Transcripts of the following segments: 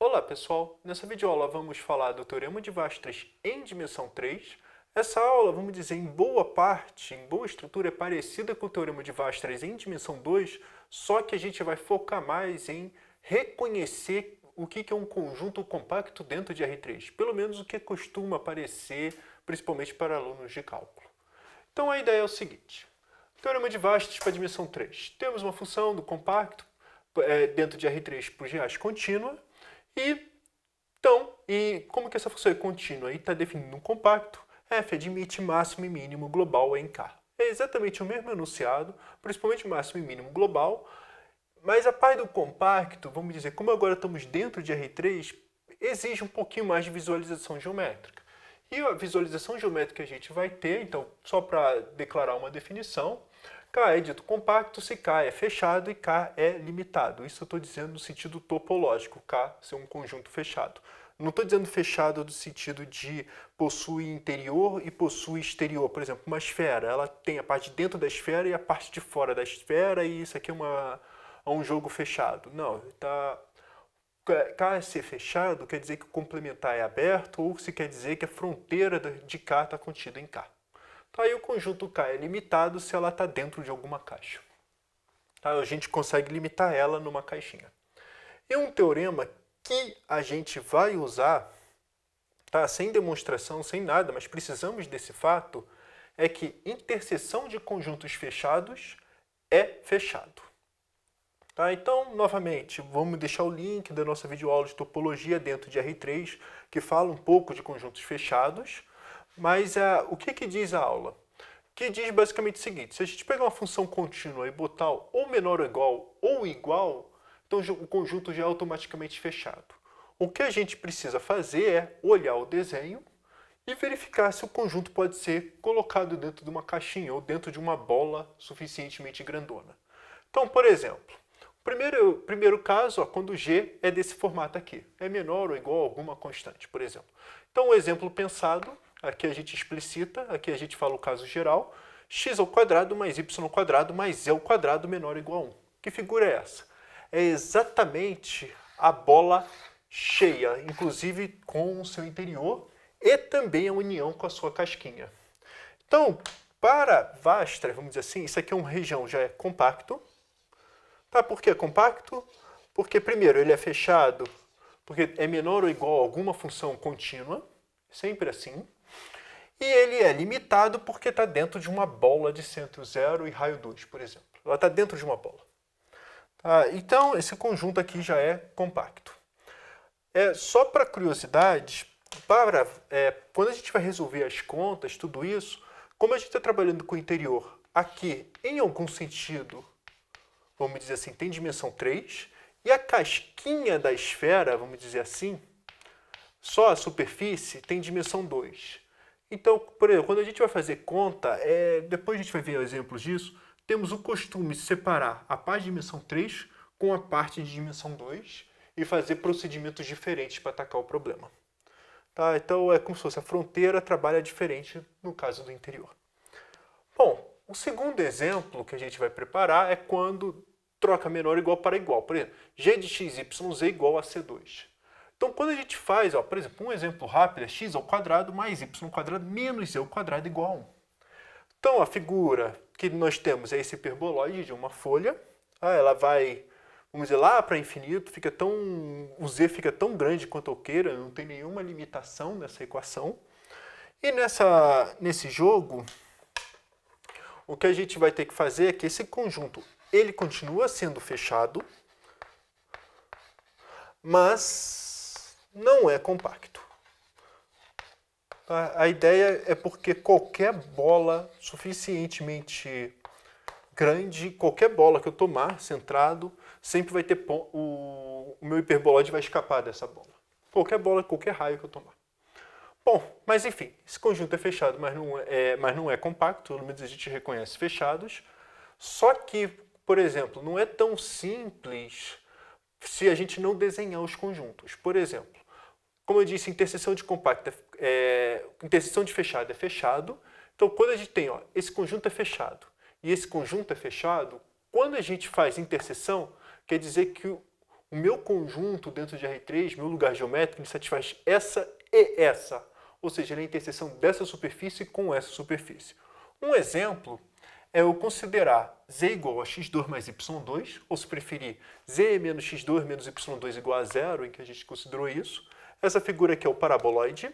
Olá pessoal, nessa videoaula vamos falar do Teorema de Weierstrass em dimensão 3. Essa aula, vamos dizer, em boa parte, em boa estrutura, é parecida com o Teorema de Weierstrass em dimensão 2, só que a gente vai focar mais em reconhecer o que é um conjunto compacto dentro de R3, pelo menos o que costuma aparecer, principalmente para alunos de cálculo. Então a ideia é o seguinte: Teorema de Weierstrass para a dimensão 3. Temos uma função do compacto dentro de R3 por GAs contínua. E como que essa função é contínua e está definindo um compacto, f admite máximo e mínimo global em K. É exatamente o mesmo enunciado, principalmente máximo e mínimo global, mas a parte do compacto, vamos dizer, como agora estamos dentro de R3, exige um pouquinho mais de visualização geométrica. E a visualização geométrica que a gente vai ter, então, só para declarar uma definição, K é dito compacto se K é fechado e K é limitado. Isso eu estou dizendo no sentido topológico, K ser um conjunto fechado. Não estou dizendo fechado no sentido de possui interior e possui exterior. Por exemplo, uma esfera, ela tem a parte de dentro da esfera e a parte de fora da esfera, e isso aqui é um jogo fechado. Não, K ser fechado quer dizer que o complementar é aberto, ou se quer dizer que a fronteira de K está contida em K. Tá, aí o conjunto K é limitado se ela está dentro de alguma caixa. Tá, a gente consegue limitar ela numa caixinha. E um teorema que a gente vai usar, tá, sem demonstração, sem nada, mas precisamos desse fato, é que interseção de conjuntos fechados é fechado. Tá, então, novamente, vamos deixar o link da nossa videoaula de topologia dentro de R3, que fala um pouco de conjuntos fechados. Mas o que diz a aula? Que diz basicamente o seguinte: se a gente pegar uma função contínua e botar ou menor ou igual, então o conjunto já é automaticamente fechado. O que a gente precisa fazer é olhar o desenho e verificar se o conjunto pode ser colocado dentro de uma caixinha ou dentro de uma bola suficientemente grandona. Então, por exemplo, o primeiro caso, quando G é desse formato aqui, é menor ou igual a alguma constante, por exemplo. Então, o exemplo pensado, aqui a gente explicita, aqui a gente fala o caso geral, x ao quadrado mais y ao quadrado mais z ao quadrado menor ou igual a 1. Que figura é essa? É exatamente a bola cheia, inclusive com o seu interior e também a união com a sua casquinha. Então, para Weierstrass, vamos dizer assim, isso aqui é uma região, já é compacto. Tá, por que compacto? Porque, primeiro, ele é fechado, porque é menor ou igual a alguma função contínua, sempre assim. E ele é limitado porque está dentro de uma bola de centro 0 e raio 2, por exemplo. Ela está dentro de uma bola. Tá, então, esse conjunto aqui já é compacto. Só para curiosidade, quando a gente vai resolver as contas, tudo isso, como a gente está trabalhando com o interior, aqui, em algum sentido, vamos dizer assim, tem dimensão 3, e a casquinha da esfera, vamos dizer assim, só a superfície, tem dimensão 2. Então, por exemplo, quando a gente vai fazer conta, depois a gente vai ver exemplos disso, temos o costume de separar a parte de dimensão 3 com a parte de dimensão 2 e fazer procedimentos diferentes para atacar o problema. Tá? Então, é como se fosse a fronteira trabalha diferente no caso do interior. Bom, o segundo exemplo que a gente vai preparar é quando troca menor igual para igual. Por exemplo, g de x, y, z igual a c2. Então, quando a gente faz, por exemplo, um exemplo rápido é x ao quadrado mais y ao quadrado menos z ao quadrado igual a 1. Então, a figura que nós temos é esse hiperboloide de uma folha. Ela vai, vamos dizer, lá para infinito, o z fica tão grande quanto eu queira, não tem nenhuma limitação nessa equação. E nesse jogo, o que a gente vai ter que fazer é que esse conjunto ele continua sendo fechado, mas não é compacto. A ideia é porque qualquer bola suficientemente grande, qualquer bola que eu tomar centrado, sempre vai ter o meu hiperboloide vai escapar dessa bola. Qualquer bola, qualquer raio que eu tomar. Bom, mas enfim, esse conjunto é fechado, mas não é compacto, pelo menos a gente reconhece fechados. Só que, por exemplo, não é tão simples se a gente não desenhar os conjuntos. Por exemplo, como eu disse, interseção de interseção de fechado é fechado. Então, quando a gente tem, esse conjunto é fechado e esse conjunto é fechado, quando a gente faz interseção, quer dizer que o meu conjunto dentro de R3, meu lugar geométrico, ele satisfaz essa e essa. Ou seja, ele é a interseção dessa superfície com essa superfície. Um exemplo é eu considerar z igual a x2 mais y2, ou se preferir, z menos x2 menos y2 igual a zero, em que a gente considerou isso. Essa figura aqui é o paraboloide.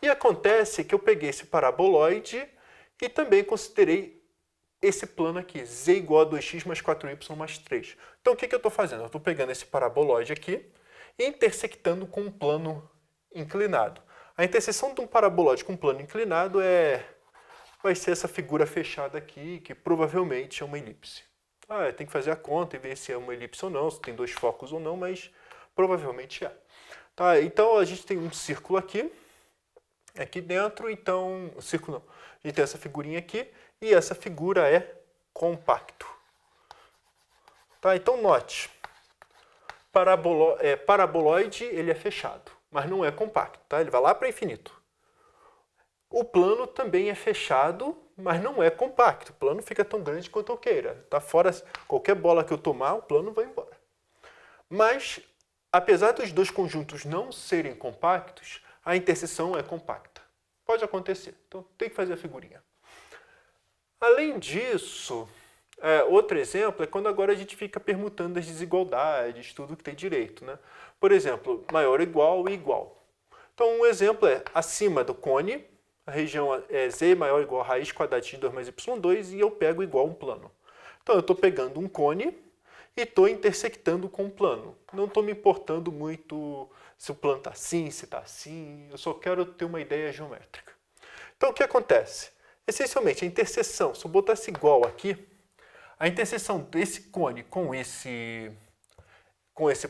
E acontece que eu peguei esse paraboloide e também considerei esse plano aqui, z igual a 2x mais 4y mais 3. Então, o que eu estou fazendo? Eu estou pegando esse paraboloide aqui e intersectando com um plano inclinado. A interseção de um paraboloide com um plano inclinado vai ser essa figura fechada aqui, que provavelmente é uma elipse. Tem que fazer a conta e ver se é uma elipse ou não, se tem dois focos ou não, mas provavelmente é. Então, a gente tem um círculo aqui dentro, então, o círculo não. A gente tem essa figurinha aqui, e essa figura é compacto. Então, note, paraboloide ele é fechado, mas não é compacto, ele vai lá para infinito. O plano também é fechado, mas não é compacto. O plano fica tão grande quanto eu queira. Fora qualquer bola que eu tomar, o plano vai embora. Mas, apesar dos dois conjuntos não serem compactos, a interseção é compacta. Pode acontecer, então tem que fazer a figurinha. Além disso, outro exemplo é quando agora a gente fica permutando as desigualdades, tudo que tem direito. Por exemplo, maior ou igual e igual. Então, um exemplo é acima do cone, a região é z maior ou igual a raiz quadrada de x2 mais y2 e eu pego igual um plano. Então, eu estou pegando um cone e estou intersectando com um plano. Não estou me importando muito se o plano está assim, se está assim, eu só quero ter uma ideia geométrica. Então, o que acontece? Essencialmente, a interseção, se eu botasse igual aqui, a interseção desse cone com esse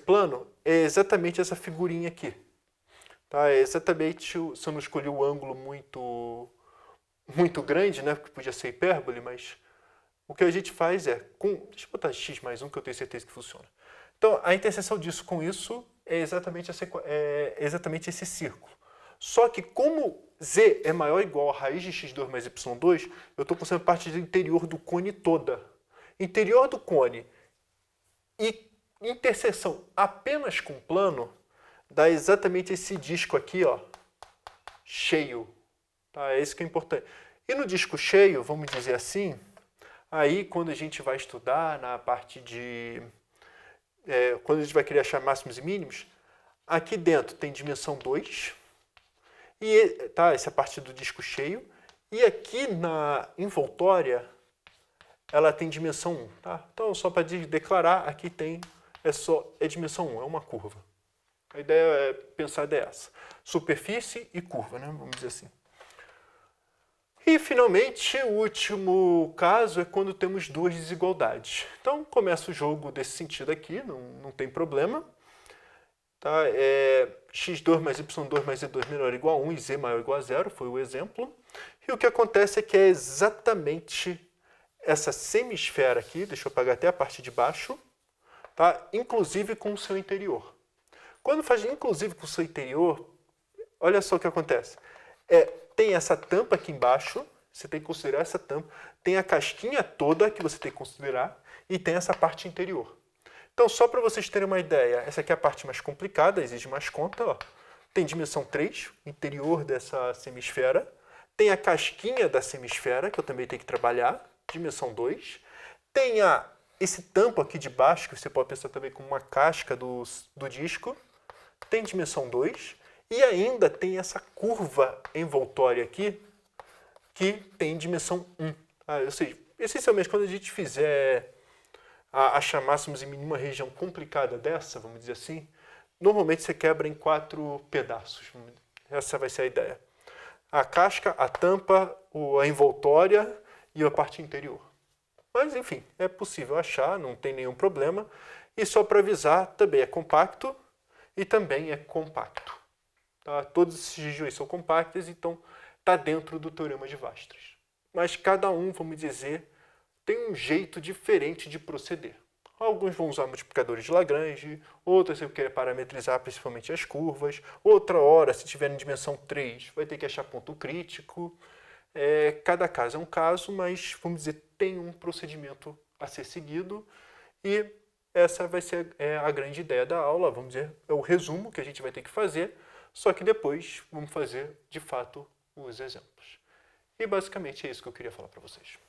plano é exatamente essa figurinha aqui. É exatamente, se eu não escolhi o ângulo muito grande, porque podia ser hipérbole, mas o que a gente faz é, deixa eu botar x mais 1 que eu tenho certeza que funciona. Então, a interseção disso com isso é exatamente esse círculo. Só que como z é maior ou igual a raiz de x2 mais y2, eu estou considerando parte do interior do cone toda. Interior do cone e interseção apenas com plano dá exatamente esse disco aqui, cheio. É isso que é importante. E no disco cheio, vamos dizer assim, aí quando a gente vai estudar na parte de... quando a gente vai querer achar máximos e mínimos, aqui dentro tem dimensão 2, essa é a parte do disco cheio, e aqui na envoltória, ela tem dimensão 1. Então, só para declarar, aqui é dimensão 1, é uma curva. A ideia pensada é essa. Superfície e curva, vamos dizer assim. E, finalmente, o último caso é quando temos duas desigualdades. Então, começa o jogo desse sentido aqui, não tem problema. x2 mais y2 mais z2 menor ou igual a 1 e z maior ou igual a 0, foi o exemplo. E o que acontece é que é exatamente essa semisfera aqui, deixa eu apagar até a parte de baixo, inclusive com o seu interior. Quando faz inclusive com o seu interior, olha só o que acontece. Tem essa tampa aqui embaixo, você tem que considerar essa tampa, tem a casquinha toda que você tem que considerar e tem essa parte interior. Então, só para vocês terem uma ideia, essa aqui é a parte mais complicada, exige mais conta. Tem dimensão 3, interior dessa semisfera. Tem a casquinha da semisfera, que eu também tenho que trabalhar, dimensão 2. Tem esse tampo aqui de baixo, que você pode pensar também como uma casca do disco. Tem dimensão 2. E ainda tem essa curva envoltória aqui, que tem dimensão 1. Ou seja, essencialmente, quando a gente fizer achar máximos e mínimos uma região complicada dessa, vamos dizer assim, normalmente você quebra em 4 pedaços. Essa vai ser a ideia. A casca, a tampa, a envoltória e a parte interior. Mas, enfim, é possível achar, não tem nenhum problema. E só para avisar, também é compacto e também é compacto. Todas essas regiões são compactas, então está dentro do Teorema de Weierstrass. Mas cada um, vamos dizer, tem um jeito diferente de proceder. Alguns vão usar multiplicadores de Lagrange, outros vão querer parametrizar principalmente as curvas, outra hora, se tiver em dimensão 3, vai ter que achar ponto crítico. Cada caso é um caso, mas, vamos dizer, tem um procedimento a ser seguido e essa vai ser a grande ideia da aula, vamos dizer, é o resumo que a gente vai ter que fazer, só que depois vamos fazer, de fato, os exemplos. E basicamente é isso que eu queria falar para vocês.